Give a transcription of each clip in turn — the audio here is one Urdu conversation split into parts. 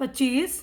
25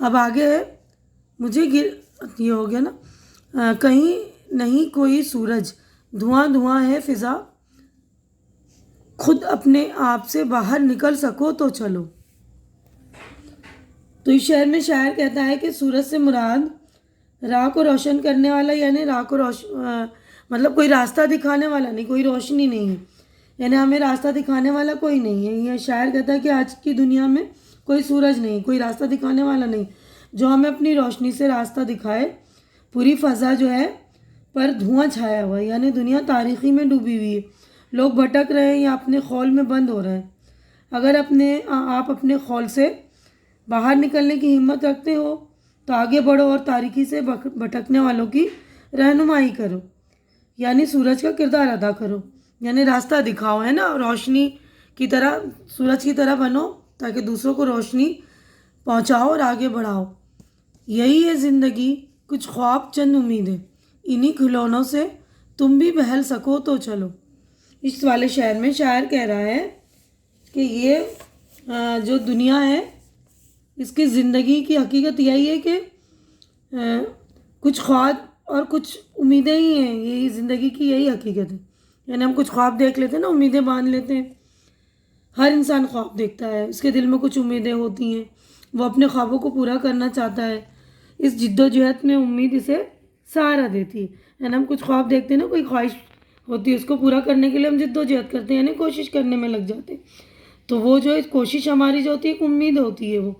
اب آگے ہے یہ ہو گیا نا، کہیں نہیں کوئی سورج، دھواں دھواں ہے فضا، خود اپنے آپ سے باہر نکل سکو تو چلو۔ تو اس شعر میں شاعر کہتا ہے کہ سورج سے مراد راہ کو روشن کرنے والا، یعنی راہ کو مطلب کوئی راستہ دکھانے والا نہیں، کوئی روشنی نہیں ہے، یعنی ہمیں راستہ دکھانے والا کوئی نہیں ہے۔ یہ شاعر کہتا ہے کہ آج کی دنیا میں کوئی سورج نہیں، کوئی راستہ دکھانے والا نہیں جو ہمیں اپنی روشنی سے راستہ دکھائے۔ پوری فضا جو ہے پر دھواں چھایا ہوا ہے، یعنی دنیا تاریکی میں ڈوبی ہوئی ہے، لوگ بھٹک رہے ہیں یا اپنے خول میں بند ہو رہے ہیں۔ اگر آپ اپنے خول سے باہر نکلنے کی ہمت رکھتے ہو تو آگے بڑھو اور تاریکی سے بھٹکنے والوں کی رہنمائی کرو، یعنی سورج کا کردار ادا کرو، یعنی راستہ دکھاؤ، ہے نا، روشنی کی طرح، سورج کی طرح بنو تاکہ دوسروں کو روشنی پہنچاؤ اور آگے بڑھاؤ۔ یہی ہے زندگی، کچھ خواب چند امیدیں، انہی کھلونوں سے تم بھی بہل سکو تو چلو۔ اس والے شعر میں شاعر کہہ رہا ہے کہ یہ جو دنیا ہے اس کی زندگی کی حقیقت یہی ہے کہ کچھ خواب اور کچھ امیدیں ہی ہیں، یہی زندگی کی یہی حقیقت ہے۔ یعنی ہم کچھ خواب دیکھ لیتے ہیں نا، امیدیں باندھ لیتے ہیں، ہر انسان خواب دیکھتا ہے، اس کے دل میں کچھ امیدیں ہوتی ہیں، وہ اپنے خوابوں کو پورا کرنا چاہتا ہے، اس جد و جہد میں امید اسے سہارا دیتی ہے۔ یعنی ہم کچھ خواب دیکھتے ہیں نا، کوئی خواہش ہوتی ہے، اس کو پورا کرنے کے لیے ہم جد و جہد کرتے ہیں، یعنی کوشش کرنے میں لگ جاتے ہیں۔ تو وہ جو کوشش ہماری جو ہوتی ہے ایک امید ہوتی ہے وہ،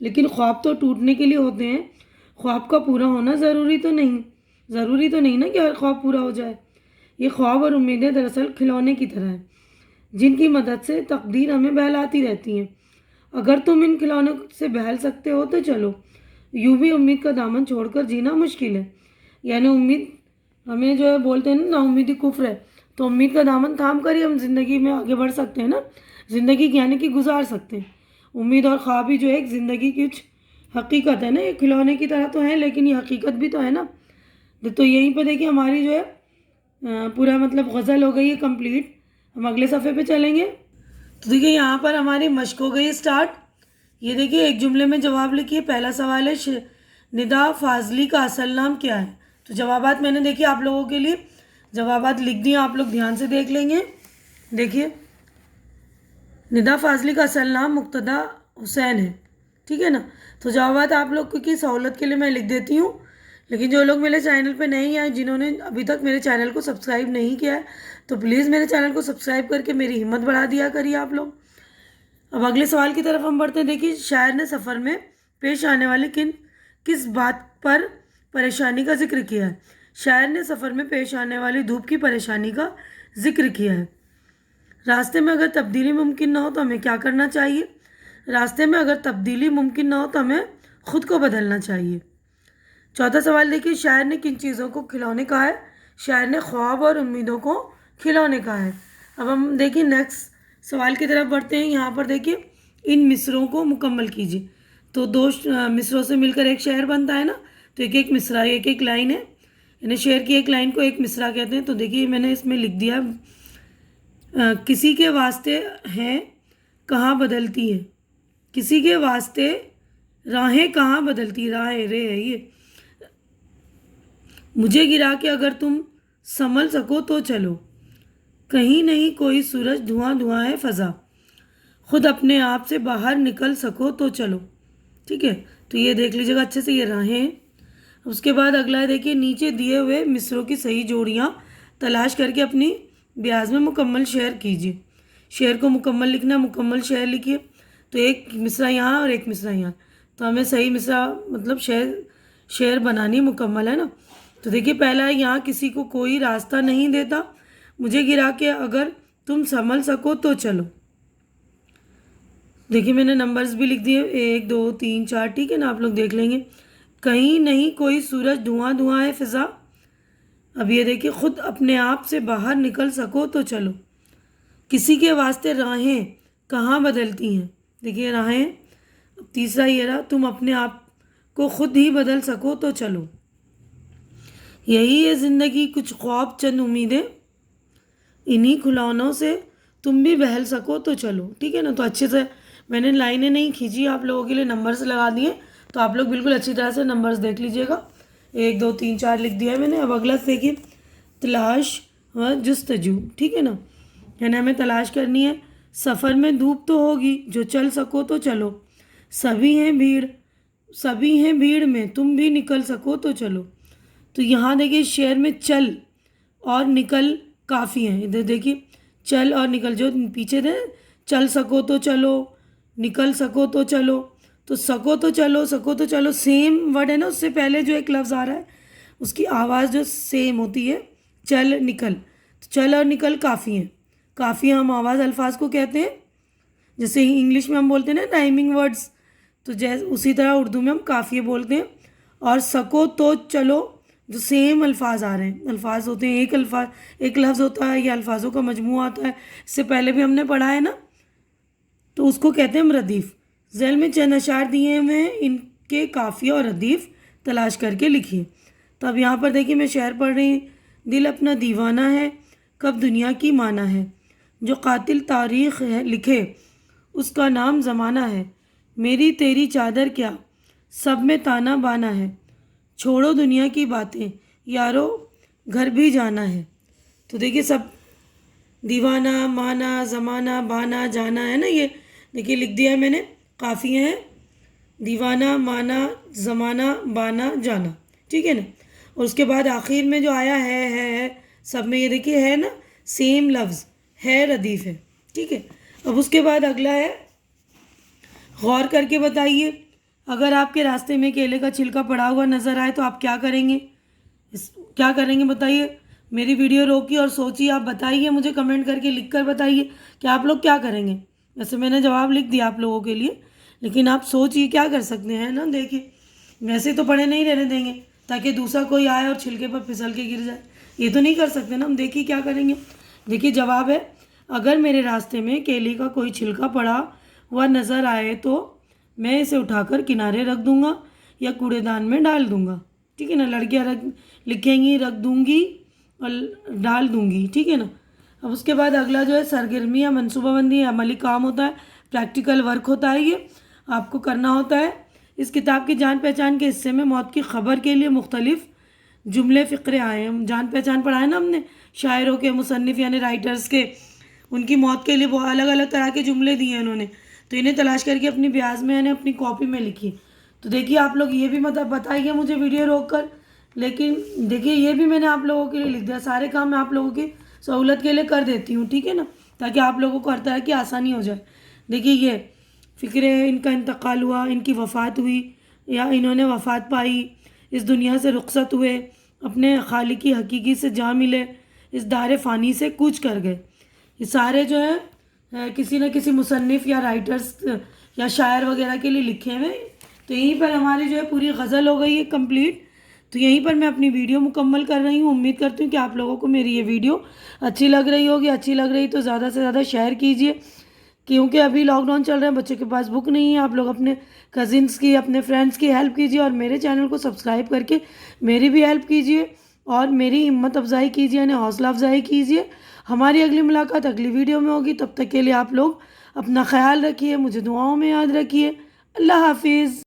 لیکن خواب تو ٹوٹنے کے لیے ہوتے ہیں، خواب کا پورا ہونا ضروری تو نہیں نا کہ ہر خواب پورا ہو جائے۔ یہ خواب اور امیدیں دراصل کھلونے کی طرح ہیں جن کی مدد سے تقدیر ہمیں بہلاتی رہتی ہیں۔ اگر تم ان کھلونوں سے بہل سکتے ہو تو چلو، یوں بھی امید کا دامن چھوڑ کر جینا مشکل ہے۔ یعنی امید ہمیں جو ہے بولتے ہیں نا، نا امیدی کفر ہے، تو امید کا دامن تھام کر ہی ہم زندگی میں آگے بڑھ سکتے ہیں نا، زندگی کی یعنی کہ گزار سکتے ہیں۔ امید اور خواب ہی جو ہے ایک زندگی کی کچھ حقیقت ہے نا، یہ کھلونے کی طرح تو ہے لیکن یہ حقیقت بھی تو ہے نا۔ تو یہیں پہ دیکھیے ہماری جو ہے پورا مطلب غزل ہو گئی ہے کمپلیٹ۔ ہم اگلے صفحے پہ چلیں گے تو دیکھیے یہاں پر ہماری مشق ہو گئی اسٹارٹ۔ یہ دیکھیے ایک جملے میں جواب لکھیے۔ پہلا سوال ہے ندا فاضلی کا اصل نام کیا ہے؟ تو جوابات میں نے دیکھیے آپ لوگوں کے لیے جوابات لکھ دیے، آپ لوگ دھیان سے دیکھ لیں گے۔ دیکھیے ندا فاضلی کا اصل نام مقتدا حسین ہے، ٹھیک ہے نا۔ تو جوابات آپ لوگ کی سہولت کے لیے میں لکھ دیتی ہوں، لیکن جو لوگ میرے چینل پہ نہیں آئے، جنہوں نے ابھی تک میرے چینل کو سبسکرائب نہیں کیا ہے، تو پلیز میرے چینل کو سبسکرائب کر کے میری ہمت بڑھا دیا کریے آپ لوگ۔ اب اگلے سوال کی طرف ہم بڑھتے ہیں۔ دیکھیے شاعر نے سفر میں پیش آنے والی کس بات پر پریشانی کا ذکر کیا ہے؟ شاعر نے سفر میں پیش آنے والی دھوپ کی پریشانی کا ذکر کیا ہے۔ راستے میں اگر تبدیلی ممکن نہ ہو تو ہمیں کیا کرنا چاہیے؟ راستے میں اگر تبدیلی ممکن نہ ہو تو ہمیں خود کو بدلنا چاہیے۔ چوتھا سوال دیکھیے شاعر نے کن چیزوں کو کھلونے کہا ہے؟ شاعر نے خواب اور امیدوں کو کھلونے کہا ہے۔ اب ہم دیکھیے نیکسٹ سوال کی طرف بڑھتے ہیں۔ یہاں پر دیکھیے ان مصروں کو مکمل کیجیے۔ تو دو مصروں سے مل کر ایک شعر بنتا ہے نا، تو ایک مصرع ایک لائن ہے، یعنی شعر کی ایک لائن کو ایک مصرع کہتے ہیں۔ تو دیکھیے میں نے اس میں لکھ دیا کسی کے واسطے ہیں کہاں بدلتی ہے، کسی کے واسطے راہیں کہاں بدلتی، راہیں رے ہے یہ، مجھے گرا کے اگر تم سنبھل سکو تو چلو، کہیں نہیں کوئی سورج، دھواں دھواں ہے فضا، خود اپنے آپ سے باہر نکل سکو تو چلو، ٹھیک ہے۔ تو یہ دیکھ لیجیے گا اچھے سے، یہ راہیں۔ اس کے بعد اگلا ہے دیکھیے نیچے دیے ہوئے مصروں کی صحیح جوڑیاں تلاش کر کے اپنی بیاض میں مکمل شعر کیجیے۔ شعر کو مکمل لکھنا، مکمل شعر لکھیے۔ تو ایک مصرع یہاں اور ایک مصرع یہاں، تو ہمیں صحیح مصرع مطلب شعر بنانی مکمل ہے نا۔ تو دیکھیے پہلا ہے یہاں کسی کو کوئی راستہ نہیں دیتا، مجھے گرا کے اگر تم سنبھل سکو تو چلو۔ دیکھیے میں نے نمبرز بھی لکھ دیے 1 2 3 4، ٹھیک ہے نا، آپ لوگ دیکھ لیں گے۔ کہیں نہیں کوئی سورج، دھواں دھواں ہے فضا، اب یہ دیکھیے خود اپنے آپ سے باہر نکل سکو تو چلو، کسی کے واسطے راہیں کہاں بدلتی ہیں، دیکھیے راہیں۔ تیسرا یہ رہا تم اپنے آپ کو خود ہی بدل سکو تو چلو، یہی ہے زندگی، کچھ خواب چند امیدیں، انہی کھلونوں سے تم بھی بہل سکو تو چلو، ٹھیک ہے نا۔ تو اچھے سے میں نے لائنیں نہیں کھینچی، آپ لوگوں کے لیے نمبرز لگا دیے، تو آپ لوگ بالکل اچھی طرح سے نمبرز دیکھ لیجیے گا. 1 2 3 4 لکھ دیا ہے میں نے. اب اگلا دیکھیے تلاش و جستجو. ٹھیک ہے نا, یعنی ہمیں تلاش کرنی ہے. سفر میں دھوپ تو ہوگی, جو چل سکو تو چلو. سبھی ہیں بھیڑ میں, تم بھی نکل سکو تو چلو. تو یہاں دیکھیے شعر میں چل اور نکل کافی ہیں. ادھر دیکھیے چل اور نکل, جو پیچھے تھے چل سکو تو چلو, نکل سکو تو چلو. تو سکو تو چلو سیم ورڈ ہے نا, اس سے پہلے جو ایک لفظ آ رہا ہے اس کی آواز جو سیم ہوتی ہے, چل نکل. تو چل اور نکل کافی ہیں. کافی ہم آواز الفاظ کو کہتے ہیں, جیسے انگلش میں ہم بولتے ہیں نا ٹائمنگ ورڈز, تو اسی طرح اردو میں ہم کافی بولتے ہیں. اور سکو تو چلو جو سیم الفاظ آ رہے ہیں, الفاظ ہوتے ہیں, ایک لفظ ہوتا ہے یا الفاظوں کا مجموعہ آتا ہے. اس سے پہلے بھی ہم نے پڑھا ہے نا, تو اس کو کہتے ہیں ردیف. ذیل میں چند اشعار دیے ہوئے ہیں, ان کے قافیہ اور ردیف تلاش کر کے لکھیے. تو اب یہاں پر دیکھیے میں شعر پڑھ رہی ہوں. دل اپنا دیوانہ ہے, کب دنیا کی مانا ہے. جو قاتل تاریخ ہے لکھے, اس کا نام زمانہ ہے. میری تیری چادر کیا, سب میں تانا بانا ہے. چھوڑو دنیا کی باتیں, یارو گھر بھی جانا ہے. تو دیکھیے سب دیوانہ, مانا, زمانہ, بانا, جانا ہے نا, یہ دیکھیے لکھ دیا ہے میں نے. قافیے ہیں دیوانہ, مانا, زمانہ, بانا, جانا. ٹھیک ہے نا. اور اس کے بعد آخر میں جو آیا ہے سب میں, یہ دیکھیے ہے نا سیم لفظ ہے, ردیف ہے. ٹھیک ہے. اب اس کے بعد اگلا ہے غور کر کے بتائیے, اگر آپ کے راستے میں کیلے کا چھلکا پڑا ہوا نظر آئے تو آپ کیا کریں گے؟ کیا کریں گے بتائیے. میری ویڈیو روکیے اور سوچیے, آپ بتائیے, مجھے کمنٹ کر کے لکھ کر بتائیے کہ آپ لوگ کیا کریں گے. ویسے میں نے جواب لکھ دیا آپ لوگوں کے لیے, لیکن آپ سوچیے کیا کر سکتے ہیں نا. دیکھیے ویسے تو پڑے نہیں رہنے دیں گے تاکہ دوسرا کوئی آئے اور چھلکے پر پھسل کے گر جائے, یہ تو نہیں کر سکتے نا ہم. دیکھیے کیا کریں گے. دیکھیے جواب ہے, اگر میرے راستے میں کیلے کا کوئی چھلکا پڑا ہوا نظر آئے تو میں اسے اٹھا کر کنارے رکھ دوں گا یا کوڑے دان میں ڈال دوں گا. ٹھیک ہے نا. لڑکیاں لکھیں گی رکھ دوں گی اور ڈال دوں گی. ٹھیک ہے نا. اب اس کے بعد اگلا جو ہے سرگرمی یا منصوبہ بندی, عملی کام ہوتا ہے, پریکٹیکل ورک ہوتا ہے, یہ آپ کو کرنا ہوتا ہے. اس کتاب کی جان پہچان کے حصے میں موت کی خبر کے لیے مختلف جملے فقرے آئے ہیں. جان پہچان پڑھا ہے نا ہم نے, شاعروں کے, مصنف یعنی رائٹرز کے, ان کی موت کے لیے وہ الگ الگ طرح کے جملے دیے ہیں انہوں نے. تو انہیں تلاش کر کے اپنی بیاض میں یعنی اپنی کاپی میں لکھی. تو دیکھیے آپ لوگ یہ بھی مطلب بتائیے مجھے ویڈیو روک کر, لیکن دیکھیے یہ بھی میں نے آپ لوگوں کے لیے لکھ دیا. سارے کام میں آپ لوگوں کی سہولت کے لیے کر دیتی ہوں. ٹھیک ہے نا, تاکہ آپ لوگوں کو ہر طرح کی آسانی ہو جائے. دیکھیے یہ فکرے ہیں, ان کا انتقال ہوا, ان کی وفات ہوئی یا انہوں نے وفات پائی, اس دنیا سے رخصت ہوئے, اپنے خالقی حقیقی سے جا ملے, اس دار فانی سے کوچ کر گئے. یہ سارے جو ہیں کسی نہ کسی مصنف یا رائٹرز یا شاعر وغیرہ کے لیے لکھے ہوئے. تو یہیں پر ہماری جو ہے پوری غزل ہو گئی ہے کمپلیٹ. تو یہیں پر میں اپنی ویڈیو مکمل کر رہی ہوں. امید کرتی ہوں کہ آپ لوگوں کو میری یہ ویڈیو اچھی لگ رہی ہوگی. اچھی لگ رہی تو زیادہ سے زیادہ شیئر کیجیے, کیونکہ ابھی لاک ڈاؤن چل رہا ہے, بچوں کے پاس بک نہیں ہے. آپ لوگ اپنے کزنس کی, اپنے فرینڈس کی ہیلپ کیجیے, اور میرے چینل کو سبسکرائب کر کے میری بھی ہیلپ کیجیے اور میری ہمت افزائی کیجیے, یعنی حوصلہ افزائی کیجیے. ہماری اگلی ملاقات اگلی ویڈیو میں ہوگی. تب تک کے لیے آپ لوگ اپنا خیال رکھیے, مجھے دعاؤں میں یاد رکھیے. اللہ حافظ.